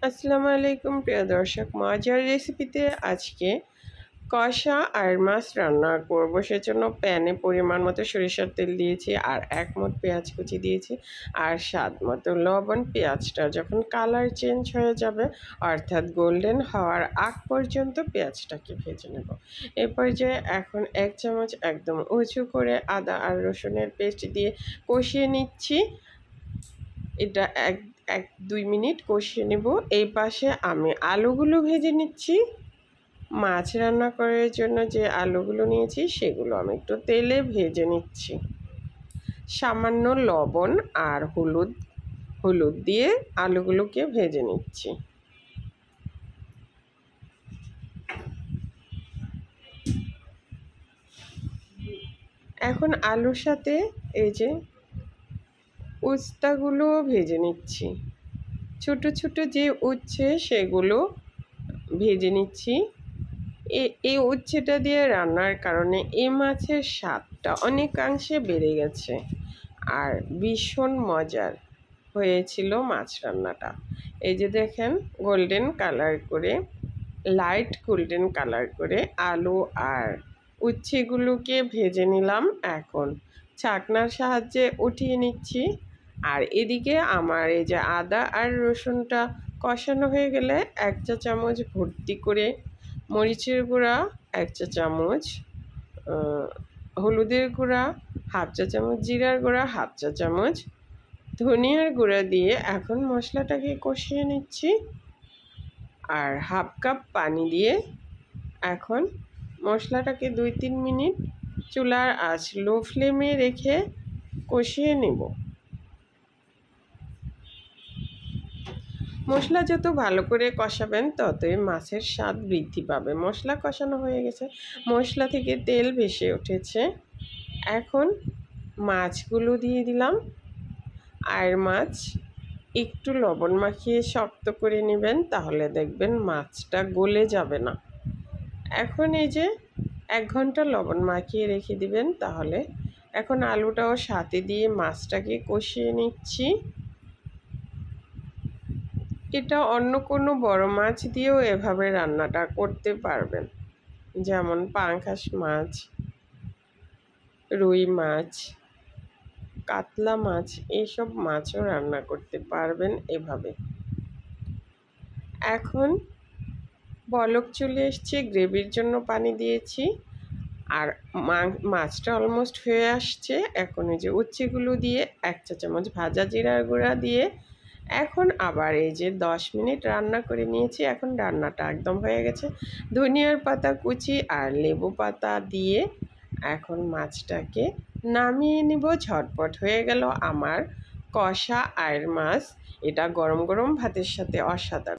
আসসালামু আলাইকুম প্রিয় দর্শক, মজার রেসিপিতে আজকে কষা আর মাছ রান্না করব। সেজন্য প্যানে পরিমাণ মতো সরিষার তেল দিয়েছি আর 1 মুঠ পেঁয়াজ কুচি দিয়েছি আর স্বাদ মতো লবণ। পেঁয়াজটা যখন কালার চেঞ্জ হয়ে যাবে অর্থাৎ গোল্ডেন হওয়ার আগ পর্যন্ত পেঁয়াজটাকে ভেজে নেব। এই পর্যায়ে এখন 1 চামচ একদম উঁচু করে আদা আর রসুনের পেস্ট দিয়ে কষিয়ে নিচ্ছি। এটা 1-2 মিনিট কষিয়ে নেব। এই পাশে আমি আলুগুলো ভেজে নিচ্ছি। মাছ রান্না করার জন্য যে আলুগুলো নিয়েছি সেগুলো আমি একটু তেলে ভেজে নিচ্ছি। সামান্য লবণ আর হলুদ দিয়ে আলুগুলোকে ভেজে নিচ্ছি। এখন আলুর সাথে এই যে উস্তাগুলো ভেজে নিচ্ছি। ছোট ছোট যে উচ্ছে সেগুলো ভেজে নিচ্ছি। এই উচ্ছেটা দিয়ে রান্নার কারণে এই মাছের স্বাদটা অনেকাংশে বেড়ে গেছে আর ভীষণ মজার হয়েছিল মাছ রান্নাটা। এই যে দেখেন লাইট গোল্ডেন কালার করে আলু আর উচ্ছেগুলোকে ভেজে নিলাম। এখন ছাঁকনার সাহায্যে উঠিয়ে নিচ্ছি। আর এদিকে আমার এই যে আদা আর রসুনটা কষানো হয়ে গেলে 1 চা চামচ ভর্তি করে মরিচের গুঁড়া, 1 চা চামচ হলুদের গুঁড়া, 1/2 চা চামচ জিরার গুঁড়া, 1/2 চা চামচ ধনিয়ার গুঁড়া দিয়ে এখন মশলাটাকে কষিয়ে নিচ্ছি। আর 1/2 কাপ পানি দিয়ে এখন মশলাটাকে 2-3 মিনিট চুলার আঁচ লো ফ্লেমে রেখে কষিয়ে নেব। মশলা যত ভালো করে কষাবেন ততই মাছের স্বাদ বৃদ্ধি পাবে। মশলা কষানো হয়ে গেছে, মশলা থেকে তেল ভেসে উঠেছে। এখন মাছগুলো দিয়ে দিলাম। আর মাছ একটু লবণ মাখিয়ে শক্ত করে নেবেন, তাহলে দেখবেন মাছটা গলে যাবে না। এখন এই যে 1 ঘন্টা লবণ মাখিয়ে রেখে দিবেন, তাহলে এখন আলুটাও সাথে দিয়ে মাছটাকে কষিয়ে নিচ্ছি। এটা অন্য কোনো বড় মাছ দিয়েও এভাবে রান্নাটা করতে পারবেন, যেমন পাঙ্গাস মাছ, রুই মাছ, কাতলা মাছ, এইসব মাছও রান্না করতে পারবেন এভাবে। এখন বলক চলে এসছে, গ্রেভির জন্য পানি দিয়েছি আর মাছটা অলমোস্ট হয়ে আসছে। এখন এই যে উচ্ছেগুলো দিয়ে 1 চা চামচ ভাজা জিরার গুঁড়া দিয়ে এখন আবার এই যে 10 মিনিট রান্না করে নিয়েছি। এখন রান্নাটা একদম হয়ে গেছে। ধনিয়ার পাতা কুচি আর লেবু পাতা দিয়ে এখন মাছটাকে নামিয়ে নিব। ঝটপট হয়ে গেল আমার কষা আর মাছ। এটা গরম গরম ভাতের সাথে অসাধারণ।